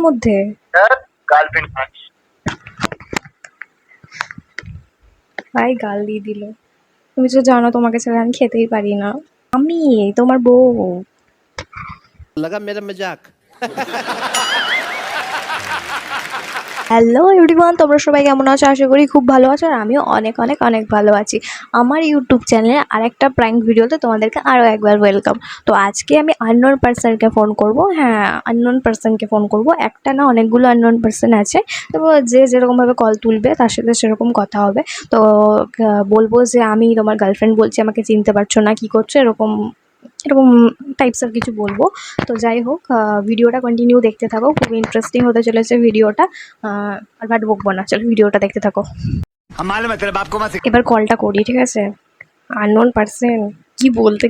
মধ্যে গার্লফ্রেন্ড ভাই গাল দিয়ে দিল। তুমি তো জানো তোমাকে ছাড়া আমি খেতেই পারি না। আমি তোমার বউ। लगा मेरा मजाक। হ্যালো এভরিওয়ান, তোমরা সবাই কেমন আছো? আশা করি খুব ভালো আছো, আর আমিও অনেক অনেক অনেক ভালো আছি। আমার ইউটিউব চ্যানেলে আরেকটা প্র্যাঙ্ক ভিডিওতে তোমাদেরকে আরও একবার ওয়েলকাম। তো আজকে আমি আননোন পার্সনকে ফোন করব। হ্যাঁ, আননোন পার্সনকে ফোন করব। একটা না, অনেকগুলো আননোন পার্সন আছে। তো যে যেরকমভাবে কল তুলবে তার সাথে সেরকম কথা হবে। তো বলবো যে আমি তোমার গার্লফ্রেন্ড বলছি, আমাকে চিনতে পারছো না, কী করছো, এরকম এরকম টাইপসের কিছু বলবো। তো যাই হোক, ভিডিওটা কন্টিনিউ দেখতে থাকো, খুব ইন্টারেস্টিং হতে চলেছে ভিডিওটা। আর বাট বকবো না, চলো ভিডিওটা দেখতে থাকো। এবার কলটা করি, ঠিক আছে? আননোন পার্সন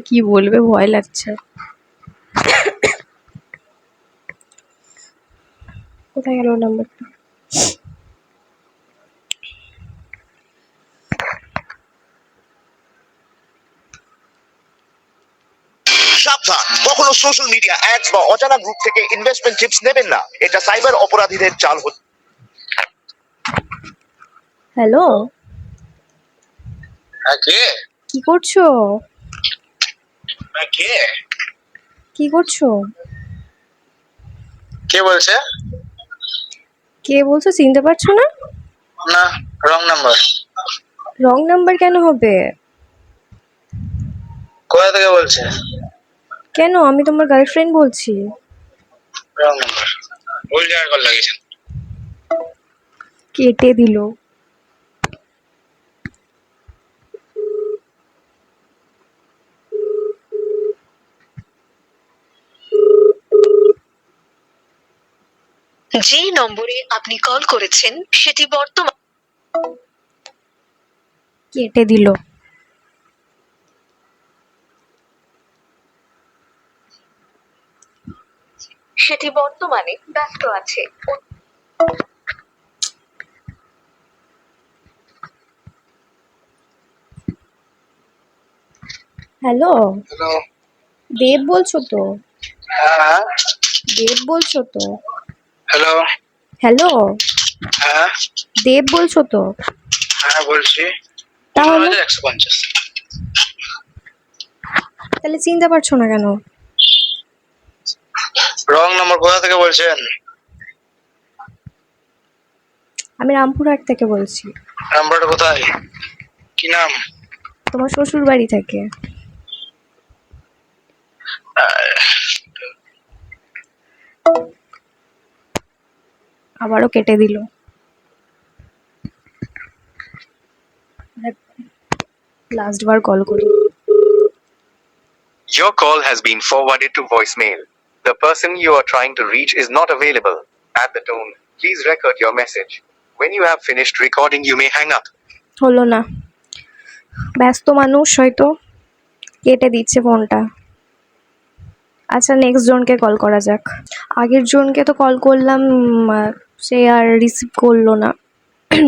কি বলবে ভয় লাগছে। কোথায় গেল নাম্বারটা? সাবধান, কখনো সোশ্যাল মিডিয়া অ্যাডস বা অজানা গ্রুপ থেকে ইনভেস্টমেন্ট টিপস নেবেন না। এটা সাইবার অপরাধীদের চাল হতে। হ্যালো, কে? কি করছো? কে? কি করছো? কে বলছে? কে বলছো? চিনতে পারছো না? না, রং নাম্বার। রং নাম্বার কেন হবে? কোথা থেকে বলছে? কেন? আমি তোমার গার্লফ্রেন্ড বলছি। Wrong number. ভুল জায়গায় কল লাগিয়েছেন। কেটে দিল। যে নম্বরে আপনি কল করেছেন সেটি বর্তমান কেটে দিল। সেটি বর্তমানে ব্যস্ত আছে। Hello, hello. দেব বলছো তো? হ্যাঁ। দেব বলছো তো? হ্যালো। হ্যালো, হ্যাঁ। দেব বলছো তো? হ্যাঁ বলছি। তাহলে 15150। তাহলে চিনতে পারছো না কেন? Wrong number. কোথা থেকে বলছেন? আমি রামপুরহাট থেকে বলছি। নাম্বারটা কোথায়? কি নাম? তোমার শ্বশুর বাড়ি থেকে। আবারও কেটে দিল। লাস্ট বার কল করি। Your call has been forwarded to voicemail. The person you are trying to reach is not available. At the tone, please record your message. When you have finished recording, you may hang up. হলো না, ব্যস্ত মানুষ হয়তো, কেটে দিচ্ছে ফোনটা। আচ্ছা, next জনকে কল করা যাক। আগের জনকে তো কল করলাম, সে আর রিসিভ করলো না।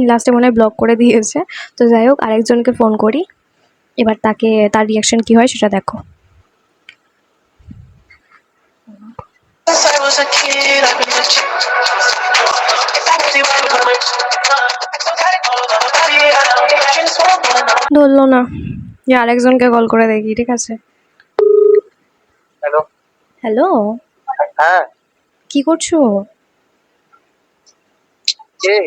লাস্টে মনে হয় ব্লক করে দিয়েছে। তো যাই হোক, আরেকজনকে ফোন করি। এবার তার রিয়াকশন কি হয় সেটা দেখো। ধরলো না, যে আরেকজনকে কল করে দেখি, ঠিক আছে? হ্যালো। হ্যালো, হ্যাঁ। কি করছো? কে?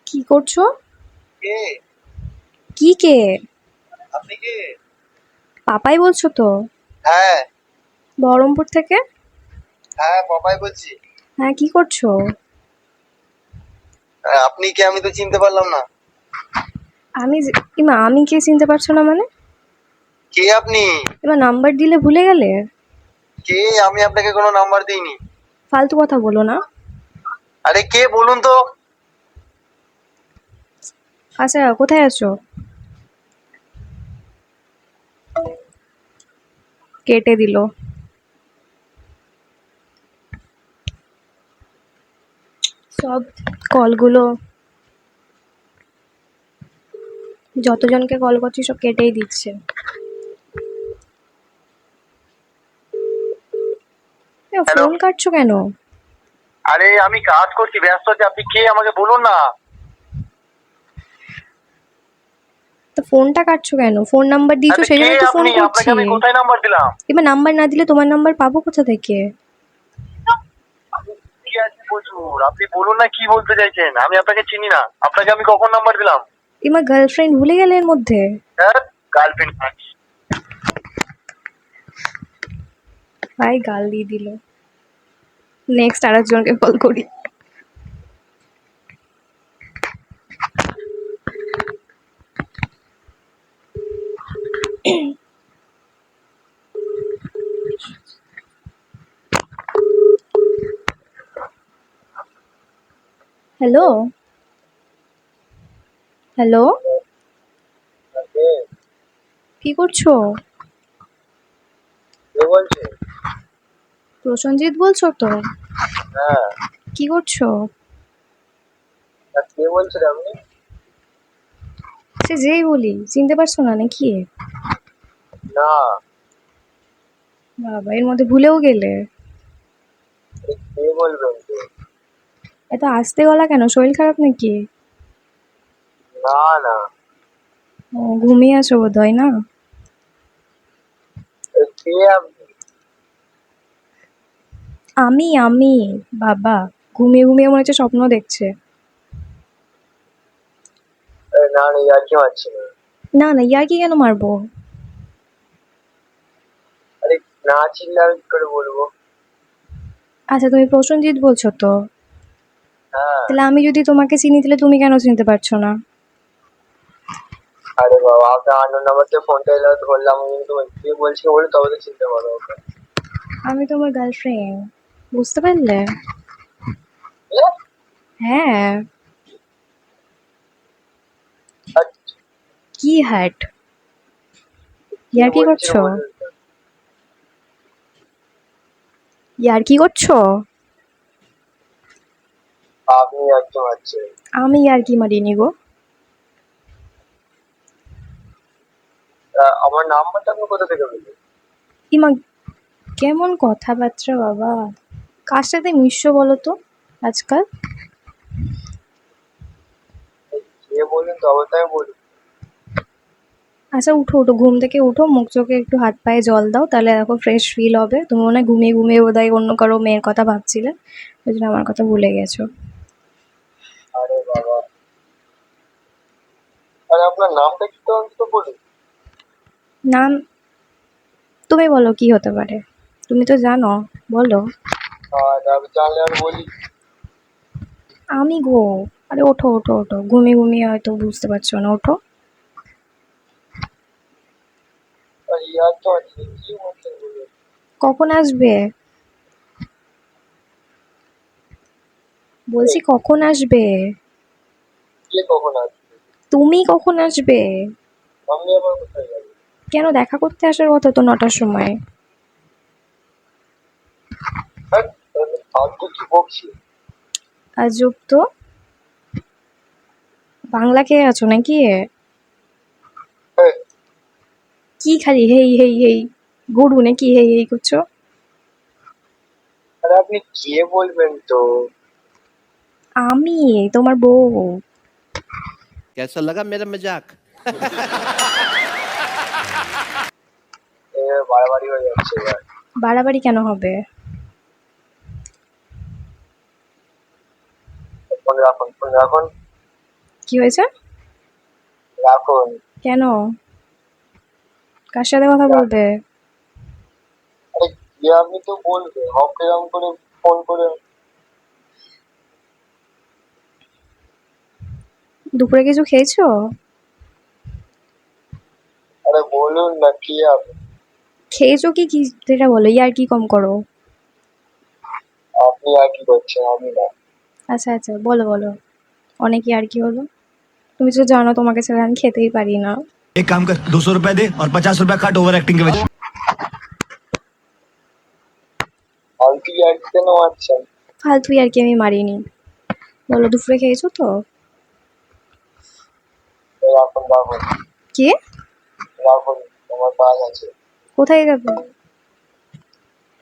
কি করছো? কে? কি কে? আপনি কে? পাপাই বলছো তো? হ্যাঁ। বহরমপুর থেকে। হ্যাঁ, পপাই বলছি। হ্যাঁ, কি করছো? আপনি কে? আমি তো চিনতে পারলাম না। আমি কে চিনতে পারছো না মানে? কে আপনি? এবার নাম্বার দিলে ভুলে গেলে? কে? আমি আপনাকে কোনো নাম্বার দিইনি। ফালতু কথা বলো না। আরে কে বলুন তো? আচ্ছা, কোথায় আছো? কেটে দিল। সব কলগুলো, যতজনকে কল করছি সব কেটেই দিচ্ছে। Hello? ফোন কাটছো কেন? আরে আমি কাজ করছি, ব্যস্ত আছি। আপনি কে আমাকে বলুন না। তো ফোনটা কাটছো কেন? ফোন নাম্বার দিয়েছো আরে সেই কে জন্যই তো ফোন আপনি? আপনাকে করছি। আমি কোথায় নাম্বার দিলাম? এবার নাম্বার না দিলে তোমার নাম্বার পাবো কোথা থেকে? কি আছে প্রচুর, আপনি বলুন না কি বলতে চাইছেন। আমি আপনাকে চিনি না, আপনাকে আমি কখন নাম্বার দিলাম? তোমার গার্লফ্রেন্ড ভুলে গেলে এর মধ্যে? হ্যাঁ, গার্লফ্রেন্ড। ভাই গাল দিয়ে দিল। নেক্সট আরেকজনকে কল করি। হ্যালো, হ্যালো, কি করছো? কে বলছে? প্রসেনজিৎ বলছো তো? হ্যাঁ। কি করছো? কে বলছেন আপনি? সে যেই বলি, চিনতে পারছো না নাকি? না। বাবা, এর মধ্যে ভুলেও গেলে। কে বলবেন? এত আস্তে গলা কেন? শরীর খারাপ নাকি? না না। ও, ঘুমিয়ে আছো বোধ হয় না? কে আপনি? আমি বাবা, ঘুমিয়ে ঘুমিয়ে মনে হচ্ছে স্বপ্ন দেখছে। না না, ইয়ার কি মারছি না। না না, ইয়ার কি কেন মারবো? আরে না, চিল্লা আমি কি করে বলবো? আচ্ছা, তুমি প্রসেনজিৎ বলছো তো? হ্যাঁ। তাহলে আমি যদি তোমাকে চিনি তাহলে তুমি কেন চিনতে পারছো না? আরে বাবা, আপনার আননোন নাম্বার থেকে ফোনটা এলো, ধরলাম, কিন্তু কে বলছি বলে তবে তো চিনতে পারবো ওকে। আমি তোমার গার্লফ্রেন্ড, বুঝতে পারলে? এ? হ্যাঁ। আচ্ছা, কি হ্যাট? কে ইয়ার কি বলছিল করছো? বলুন তো? ইয়ার কি করছো? আপনি একদম আছেন। আমি ইয়ার কি মারিনি গো। আমার নাম্বারটা আপনি কোথা থেকে পেলেন? ইমা, কেমন কথাবার্তা বাবা। কার সাথে মিশছো বলো তো আজকাল? কে বলুন তবে তাই বলুন। আচ্ছা উঠো উঠো, ঘুম থেকে উঠো, মুখ চোখে একটু হাত পায়ে জল দাও, তাহলে দেখো ফ্রেশ ফিল হবে। তুমি মনে হয় ঘুমিয়ে ঘুমিয়ে বোধহয় অন্য কারো মেয়ের কথা ভাবছিলে, ওই জন্য আমার কথা ভুলে গেছো। আরে বাবা, আরে আপনার নামটা কি তো অন্তত বলুন। নাম? তুমি বলো কি হতে পারে, তুমি তো জানো, বলো। আর আমি জানলে আমি বলি। আমি গো। আরে ওঠো ওঠো ওঠো, ঘুমিয়ে ঘুমিয়ে হয়তো বুঝতে পারছো না, ওঠো। আর ইয়ার তো আছে, কি বলছেন বলুন। কখন আসবে? বলছি কখন আসবে? কে কখন আসবে? তুমি কখন আসবে? আমি আবার কোথায় যাবো? কেন, দেখা করতে আসার কথা তো 9টার সময়। হ্যাঁ, ফালতু কি বকছি? আজব তো, বাংলা খেয়ে আছো নাকি? হ্যাঁ, কি খালি হেই হেই হেই, গরু নাকি হেই হেই করছো? আরে আপনি কে বলবেন তো? আমি তোমার বউ। कैसा लगा मेरा मजाक? বাড়াবাড়ি হয়ে যাচ্ছে এবার। বাড়াবাড়ি কেন হবে? ফোন রাখুন, ফোন রাখুন, কি হয়েছে? রাখুন। কেন? কার সাথে কথা বলবে? আরে কে আপনি তো বলবে, হক এরকম করে ফোন করে। দুপুরে কিছু খেয়েছো? আরে বলুন না কি আপনি। খেয়েছো কি কি সেটা বলো, ইয়ার কি কম করো। আপনি আর কি করছেন, আমি না। আচ্ছা আচ্ছা, বলো বলো, অনেক ইয়ার কি হলো। তুমি তো জানো তোমাকে ছাড়া আমি খেতেই পারি না। एक काम कर 200 रुपए दे और 50 रुपए काट ओवर एक्टिंग के वजह। ফালতু আর কেন মারছেন? ফালতু ইয়ার কি আমি মারিনি। বলো দুপুরে খেয়েছো তো? রাখুন রাখুন কে? রাখুন, তোমার কাজ আছে। কোথায় যাবে?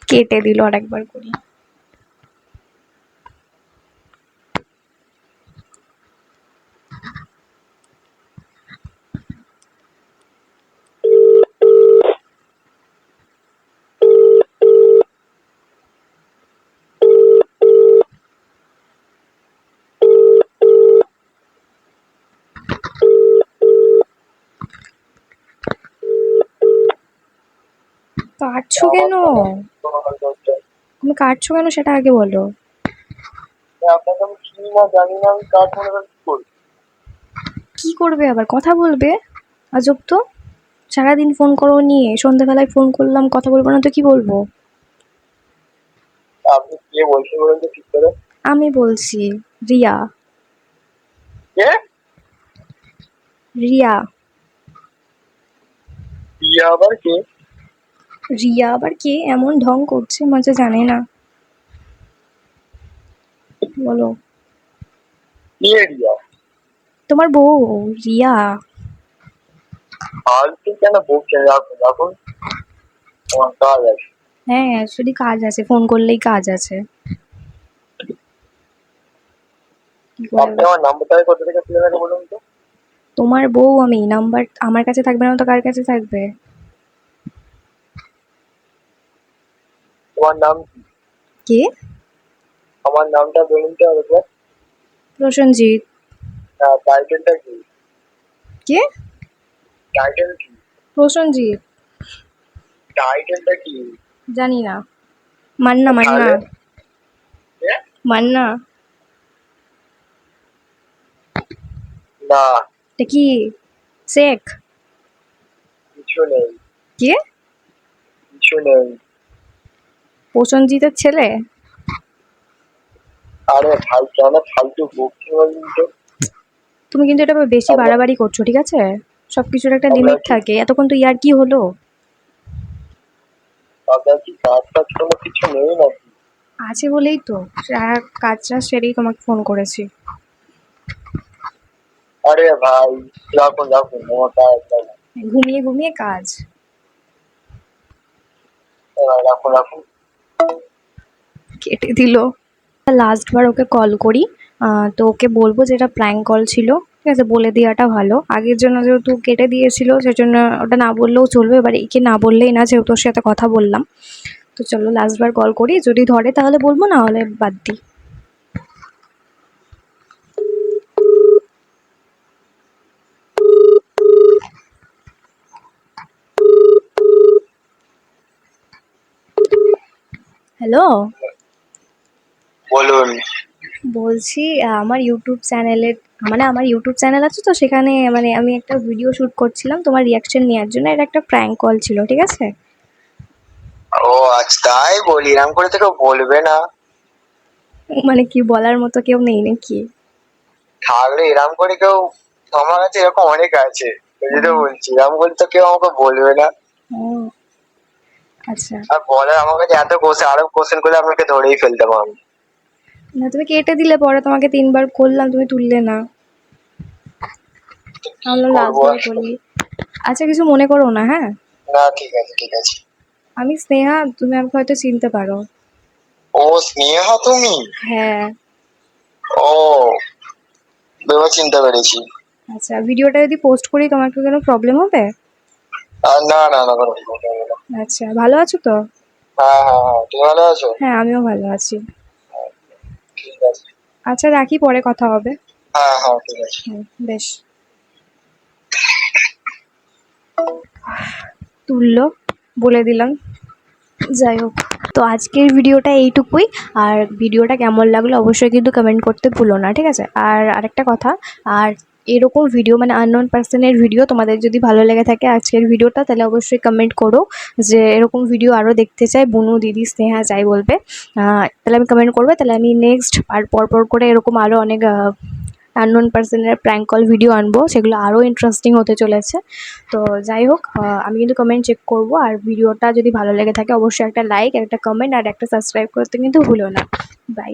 কেটে দিল আরেকবার করি। কাটছো কেন? তুমি কাটছো কেন সেটা আগে বলো। আপনাকে আমি চিনি না, জানি না, আমি কার মনে করি কি করবো? কি করবে আবার? কথা বলবে? আজব তো, সারাদিন ফোন করো নিয়ে, সন্ধ্যাবেলায় ফোন করলাম কথা বলবো না তো কি বলবো? আপনি কে বলছেন বলেন তো ঠিক করে? আমি বলছি, রিয়া। কে? রিয়া। বিয়ে আবার কে? রিয়া আবার কে? এমন ঢং করছে মজা জানে না। বলো। কে রিয়া? তোমার বউ রিয়া। ফালতু কেন বলছেন? রাখুন রাখুন, আমার কাজ আছে। হ্যাঁ অ্যাকচুয়ালি কাজ আছে, ফোন করলেই কাজ আছে। কি আপনি করবে? আমার নাম্বারটা কোথা থেকে তুলে নেবেন বলুন তো? তোমার বউ আমি, নাম্বার আমার কাছে থাকবে না তো কার কাছে থাকবে? তোমার নাম কি? কে? আমার নামটা বলুন তো আরেকবার। প্রসেনজিৎ। টাইটেলটা কি? কে? টাইটেল কি? প্রসেনজিৎ। টাইটেলটা কি? জানি না। মান্না মান্না। তাহলে? কে? মান্না। না, এটা কি শেখ? কিছু নেই, কে? কিছু নেই। প্রসেনজিতের ছেলে? আরে ভাই কেন ফালতু বকছেন বলুন তো? তুমি কিন্তু এটা বেশি আপনার বাড়াবাড়ি করছো, ঠিক আছে? সবকিছুর একটা আপনার লিমিট কি থাকে, এতক্ষণ তো ইয়ার কি হলো? আপনার কি কাজ টাজ কোনো কিছু নেই নাকি? আছে বলেই তো কাজটা সেরেই তোমাকে ফোন করেছি। আরে ভাই রাখুন রাখুন, আমার কাজ আছে। ঘুমিয়ে ঘুমিয়ে কাজ। রাখুন রাখুন। কেটে দিল। লাস্ট বার ওকে কল করি, তো ওকে বলবো যে এটা প্র্যাঙ্ক কল ছিল, ঠিক আছে? বলে দেওয়াটা ভালো। আগের জন্য যেহেতু কেটে দিয়েছিল সেজন্য ওটা না বললেও চলবে, এবার একে না বললেই না, যেহেতু ওর সাথে কথা বললাম। তো চলো লাস্ট বার কল করি, যদি ধরে তাহলে বলবো, না হলে বাদ দিই। হ্যালো। বলুন। বলছি আমার ইউটিউব চ্যানেলের, মানে আমার ইউটিউব চ্যানেল আছে তো, সেখানে মানে আমি একটা ভিডিও শ্যুট করছিলাম তোমার রিয়াকশন নেওয়ার জন্য। এটা একটা প্র্যাঙ্ক কল ছিল, ঠিক আছে? ও আচ্ছা, তাই বলি, এরকম করে তো কেউ বলবে না। মানে কি বলার মতো কেউ নেই নাকি? থাকলে এরকম করে কেউ, আমার কাছে এরকম অনেক আছে, ওই জন্য বলছি, এরকম করে তো কেউ আমাকে বলবে না। ও আচ্ছা। আর বলে আমার কাছে এত কোশ্চেন, আরো কোশ্চেন করলে আপনাকে ধরেই ফেলতে পারবো। না তুমি কেটে দিলে, পরে তোমাকে 3 বার করলাম তুমি তুললে না। আমরা লাস্ট করবো বার করলি। আচ্ছা কিছু মনে করো না, হ্যাঁ? না, ঠিক আছে ঠিক আছে। আমি স্নেহা, তুমি আমাকে হয়তো চিনতে পারো। ও স্নেহা তুমি? হ্যাঁ। ও, এবার চিনতে পেরেছি। আচ্ছা ভিডিওটা যদি পোস্ট করি তোমার কি কোনো প্রবলেম হবে? না না না, কোনো problem হবে না। আচ্ছা ভালো আছো তো? হ্যাঁ হ্যাঁ হ্যাঁ, তুমি ভালো আছো? হ্যাঁ আমিও ভালো আছি। ঠিক আছে। আচ্ছা রাখি, পরে কথা হবে। হ্যাঁ হ্যাঁ ঠিক আছে। বেশ। তুললো, বলে দিলাম। যাই হোক, তো আজকের ভিডিওটা এইটুকুই। আর ভিডিওটা কেমন লাগলো অবশ্যই কিন্তু কমেন্ট করতে ভুলো না, ঠিক আছে? আর আরেকটা কথা, আর এরকম ভিডিও মানে আননোন পার্সনের ভিডিও তোমাদের যদি ভালো লেগে থাকে আজকের ভিডিওটা, তাহলে অবশ্যই কমেন্ট করো যে এরকম ভিডিও আরও দেখতে চাই, বুনু, দিদি, স্নেহা যাই বলবে। তাহলে আমি কমেন্ট করবো, তাহলে আমি নেক্সট আর পরপর করে এরকম আরও অনেক আননোন পার্সনের প্র্যাঙ্ক কল ভিডিও আনবো, সেগুলো আরও ইন্টারেস্টিং হতে চলেছে। তো যাই হোক, আমি কিন্তু কমেন্ট চেক করব, আর ভিডিওটা যদি ভালো লেগে থাকে অবশ্যই একটা লাইক, একটা কমেন্ট আর একটা সাবস্ক্রাইব করতে কিন্তু ভুলো না। বাই।